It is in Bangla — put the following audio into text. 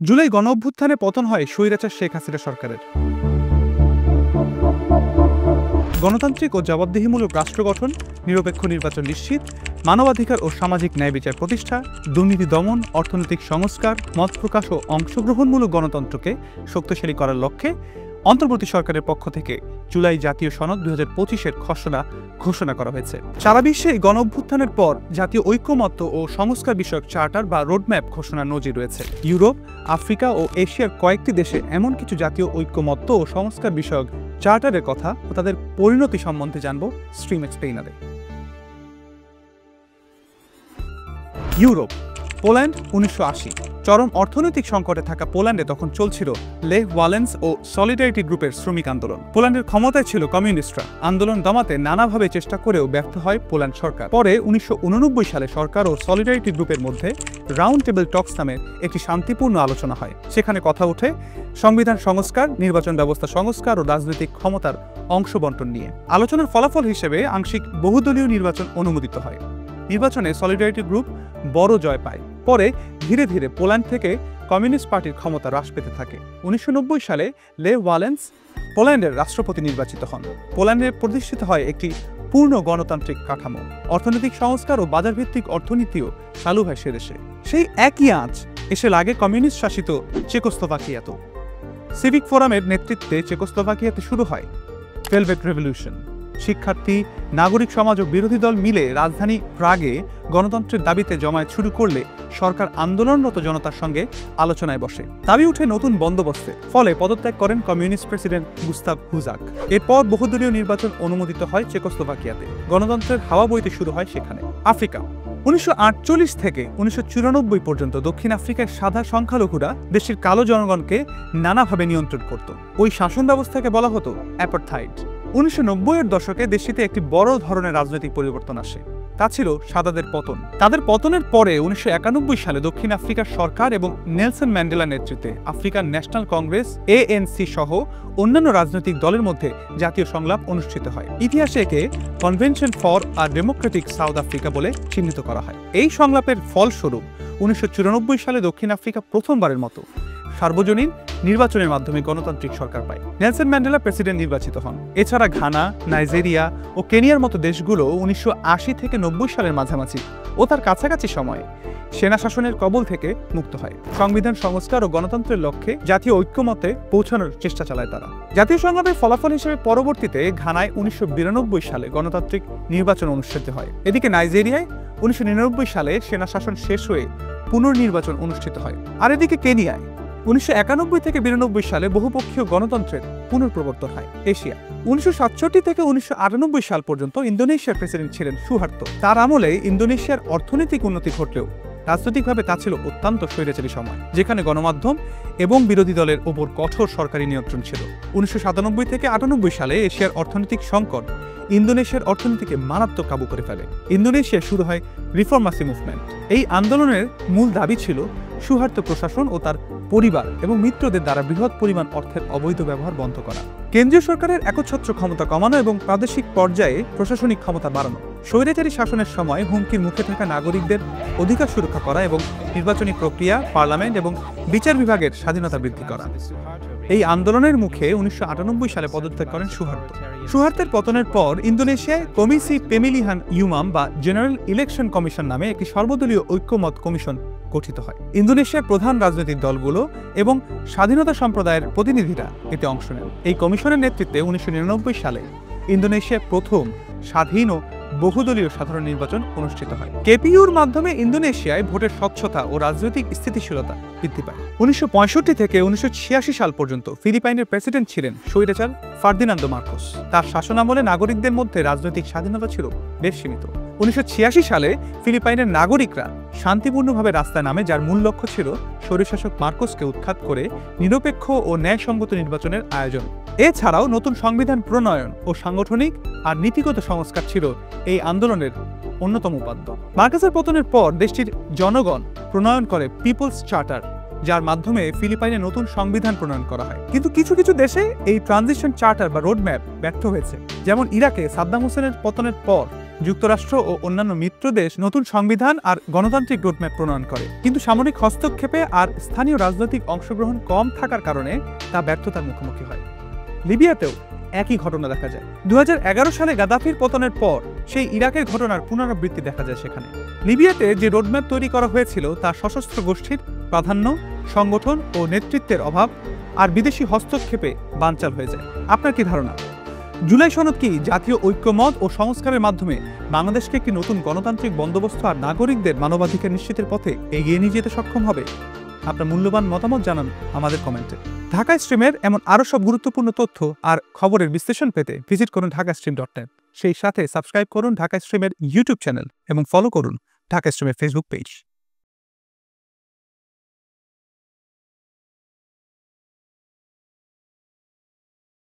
জুলাই গণঅভ্যুত্থানে পতন হয় স্বৈরাচার শেখ হাসিনা সরকারের। গণতান্ত্রিক ও জবাবদিহিমূলক রাষ্ট্র গঠন, নিরপেক্ষ নির্বাচন নিশ্চিত, মানবাধিকার ও সামাজিক ন্যায় বিচার প্রতিষ্ঠা, দুর্নীতি দমন, অর্থনৈতিক সংস্কার, মত প্রকাশ ও অংশগ্রহণমূলক গণতন্ত্রকে শক্তিশালী করার লক্ষ্যে অন্তর্বর্তী সরকারের পক্ষ থেকে জুলাই জাতীয় সনদ 2025-এর খসড়া ঘোষণা করা হয়েছে। সারা বিশ্বে গণঅভ্যুত্থানের পর জাতীয় ঐক্যমত্য ও সংস্কার বিষয়ক চার্টার বা রোডম্যাপ ঘোষণার নজির রয়েছে। ইউরোপ, আফ্রিকা ও এশিয়ার কয়েকটি দেশে এমন কিছু জাতীয় ঐক্যমত্য ও সংস্কার বিষয়ক চার্টারের কথা ও তাদের পরিণতি সম্বন্ধে জানব স্ট্রিম এক্সপ্লেইনারে। Europe, Poland 1980। চরম অর্থনৈতিক সংকটে থাকা পোল্যান্ডে তখন চলছিল লেহ ওয়ালেন্স ও সলিডারিটি গ্রুপের শ্রমিক আন্দোলন। পোল্যান্ডের ক্ষমতায় ছিল কমিউনিস্টরা। আন্দোলন দমাতে নানাভাবে চেষ্টা করেও ব্যর্থ হয় পোল্যান্ড সরকার। পরে 1989 সালে সরকার ও সলিডারিটি গ্রুপের মধ্যে রাউন্ড টেবিল টকস নামে একটি শান্তিপূর্ণ আলোচনা হয়। সেখানে কথা ওঠে সংবিধান সংস্কার, নির্বাচন ব্যবস্থা সংস্কার ও রাজনৈতিক ক্ষমতার অংশ বন্টন নিয়ে। আলোচনার ফলাফল হিসেবে আংশিক বহুদলীয় নির্বাচন অনুমোদিত হয়। নির্বাচনে সলিডারিটি গ্রুপ বড় জয় পায়। পরে ধীরে ধীরে পোল্যান্ড থেকে কমিউনিস্ট পার্টির ক্ষমতা হ্রাস পেতে থাকে। 1990 সালে লেহ ওয়ালেন্স পোল্যান্ডের রাষ্ট্রপতি নির্বাচিত হন। পোল্যান্ডে প্রতিষ্ঠিত হয় একটি পূর্ণ গণতান্ত্রিক কাঠামো। অর্থনৈতিক সংস্কার ও বাজারভিত্তিক অর্থনীতিও চালু হয় সে দেশে। সেই একই আঁচ এসে লাগে কমিউনিস্ট শাসিত চেকোস্লোভাকিয়াতেও। সিভিক ফোরামের নেতৃত্বে চেকোস্লোভাকিয়াতে শুরু হয় ভেলভেট রেভলিউশন। শিক্ষার্থী, নাগরিক সমাজ ও বিরোধী দল মিলে রাজধানী প্রাগে গণতন্ত্রের দাবিতে জমায়েত শুরু করলে সরকার আন্দোলনরত জনতার সঙ্গে আলোচনায় বসে। দাবি উঠে নতুন বন্দোবস্তে। ফলে পদত্যাগ করেন কমিউনিস্ট প্রেসিডেন্ট গুস্তাভ হুজাক। এরপর বহুদলীয় নির্বাচন অনুমোদিত হয় চেকোস্লোভাকিয়াতে। গণতন্ত্রের হাওয়া বইতে শুরু হয় সেখানে। আফ্রিকা, 1948 থেকে 1994 পর্যন্ত দক্ষিণ আফ্রিকার সাদা সংখ্যালঘুরা দেশের কালো জনগণকে নানাভাবে নিয়ন্ত্রণ করত। ওই শাসন ব্যবস্থাকে বলা হতো অ্যাপারথাইড। 1990-এর দশকে দেশটিতে একটি বড় ধরনের রাজনৈতিক পরিবর্তন আসে। তা ছিল সাদাদের পতন। তাদের পতনের পরে 1991 সালে দক্ষিণ আফ্রিকার সরকার এবং নেলসন ম্যান্ডেলার নেতৃত্বে আফ্রিকান ন্যাশনাল কংগ্রেস ANC সহ অন্যান্য রাজনৈতিক দলের মধ্যে জাতীয় সংলাপ অনুষ্ঠিত হয়। ইতিহাসে একে convention for a Democratic south Africa বলে চিহ্নিত করা হয়। এই সংলাপের ফলস্বরূপ 1994 সালে দক্ষিণ আফ্রিকা প্রথমবারের মতো সার্বজনীন নির্বাচনের মাধ্যমে গণতান্ত্রিক সরকার পায়। নেলসন ম্যান্ডেলা প্রেসিডেন্ট নির্বাচিত হন। এছাড়া ঘানা, নাইজেরিয়া ও কেনিয়ার মতো দেশগুলো 1980 থেকে 90 সালের মাঝামাঝি ও তার কাছাকাছি সময়ে সেনা শাসনের কবল থেকে মুক্ত হয়। সংবিধান সংস্কার ও গণতন্ত্রের লক্ষ্যে জাতীয় ঐক্যমতে পৌঁছানোর চেষ্টা চালায় তারা। জাতীয় সংলাপের ফলাফল হিসেবে পরবর্তীতে ঘানায় 1992 সালে গণতান্ত্রিক নির্বাচন অনুষ্ঠিত হয়। এদিকে নাইজেরিয়ায় 1999 সালে সেনা শাসন শেষ হয়ে পুনর্নির্বাচন অনুষ্ঠিত হয়। আর এদিকে কেনিয়ায় 1991 থেকে 92 সালে বহুপক্ষীয় গণতন্ত্রের পুনঃপ্রবর্তন হয়। এশিয়া, 1967 থেকে 1998 সাল পর্যন্ত ইন্দোনেশিয়ার প্রেসিডেন্ট ছিলেন সুহার্তো। তার আমলে ইন্দোনেশিয়ার অর্থনৈতিক উন্নতি ঘটলেও রাজনৈতিকভাবে তা ছিল অত্যন্ত স্বৈরাচারী সময়, যেখানে গণমাধ্যম এবং বিরোধী দলের ওপর কঠোর সরকারি নিয়ন্ত্রণ ছিল। 1997 থেকে 98 সালে এশিয়ার অর্থনৈতিক সংকট ইন্দোনেশিয়ার অর্থনীতিকে মারাত্মক কাবু করে ফেলে। ইন্দোনেশিয়ায় শুরু হয় রিফর্মাসি মুভমেন্ট। এই আন্দোলনের মূল দাবি ছিল সুহার্তো প্রশাসন ও তার পরিবার এবং মিত্রদের দ্বারা বৃহৎ পরিমাণ অর্থের অবৈধ ব্যবহার বন্ধ করা, কেন্দ্রীয় সরকারের একচ্ছত্র ক্ষমতা কমানো এবং প্রাদেশিক পর্যায়ে প্রশাসনিক ক্ষমতা বাড়ানো, স্বৈরাচারী শাসনের সময় হুমকির মুখে থাকা নাগরিকদের অধিকার সুরক্ষা করা এবং নির্বাচনী প্রক্রিয়া, পার্লামেন্ট এবং বিচার বিভাগের স্বাধীনতা বৃদ্ধি করা। এই আন্দোলনের মুখে 1998 সালে পদত্যাগ করেন সুহার্তো। সুহার্তের পতনের পর ইন্দোনেশিয়ায় কমিসি পেমিলিহান ইউমাম বা জেনারেল ইলেকশন কমিশন নামে একটি সর্বদলীয় ঐক্যমত কমিশন গঠিত হয়। ইন্দোনেশিয়ার প্রধান রাজনৈতিক দলগুলো এবং স্বাধীনতা সম্প্রদায়ের প্রতিনিধিরা এতে অংশ নেন। এই কমিশনের নেতৃত্বে 1999 সালে ইন্দোনেশিয়ার প্রথম স্বাধীন ও বহুদলীয় সাধারণ নির্বাচন অনুষ্ঠিত হয়। কেপিইউর মাধ্যমে ইন্দোনেশিয়ায় ভোটের স্বচ্ছতা ও রাজনৈতিক স্থিতিশীলতা বৃদ্ধি পায়। 1965 থেকে 1986 সাল পর্যন্ত ফিলিপাইনের প্রেসিডেন্ট ছিলেন স্বৈরাচার ফার্দিনান্দো মার্কোস। তার শাসনামলে নাগরিকদের মধ্যে রাজনৈতিক স্বাধীনতা ছিল বেশ সীমিত। 1986 সালে ফিলিপাইনের নাগরিকরা শান্তিপূর্ণভাবে রাস্তায় নামে, যার মূল লক্ষ্য ছিল স্বৈরশাসক মার্কোসকে উৎখাত করে নিরপেক্ষ ও ন্যায়সঙ্গত নির্বাচনের আয়োজন। এছাড়াও নতুন সংবিধান প্রণয়ন ও সাংগঠনিক আর নীতিগত সংস্কার ছিল এই আন্দোলনের অন্যতম উপাদ্য। মার্কোসের পতনের পর দেশটির জনগণ প্রণয়ন করে পিপলস চার্টার, যার মাধ্যমে ফিলিপাইনে নতুন সংবিধান প্রণয়ন করা হয়। কিন্তু কিছু কিছু দেশে এই ট্রানজিশন চার্টার বা রোডম্যাপ ব্যর্থ হয়েছে। যেমন ইরাকে সাদ্দাম হোসেনের পতনের পর যুক্তরাষ্ট্র ও অন্যান্য মিত্র দেশ নতুন সংবিধান আর গণতান্ত্রিক রোডম্যাপ প্রণয়ন করে, কিন্তু সামরিক হস্তক্ষেপে আর স্থানীয় রাজনৈতিক অংশগ্রহণ কম থাকার কারণে তা ব্যর্থতার মুখোমুখি হয়। লিবিয়াতেও একই ঘটনা দেখা যায়। 2011 সালে গাদ্দাফির পতনের পর সেই ইরাকের ঘটনার পুনরাবৃত্তি দেখা যায় সেখানে। লিবিয়াতে যে রোডম্যাপ তৈরি করা হয়েছিল তা সশস্ত্র গোষ্ঠীর প্রাধান্য, সংগঠন ও নেতৃত্বের অভাব আর বিদেশি হস্তক্ষেপে বানচাল হয়ে যায়। আপনার কি ধারণা, জুলাই সনদ কি জাতীয় ঐক্যমত ও সংস্কারের মাধ্যমে বাংলাদেশকে একটি নতুন গণতান্ত্রিক বন্দোবস্ত আর নাগরিকদের মানবাধিকার নিশ্চিতের পথে এগিয়ে নিয়ে যেতে সক্ষম হবে? আপনার মূল্যবান মতামত জানান আমাদের কমেন্টে। ঢাকা স্ট্রিমের এমন আরও সব গুরুত্বপূর্ণ তথ্য আর খবরের বিশ্লেষণ পেতে ভিজিট করুন ঢাকাস্ট্রিম.net। সেই সাথে সাবস্ক্রাইব করুন ঢাকা স্ট্রিমের ইউটিউব চ্যানেল এবং ফলো করুন ঢাকা স্ট্রিমের ফেসবুক পেজ।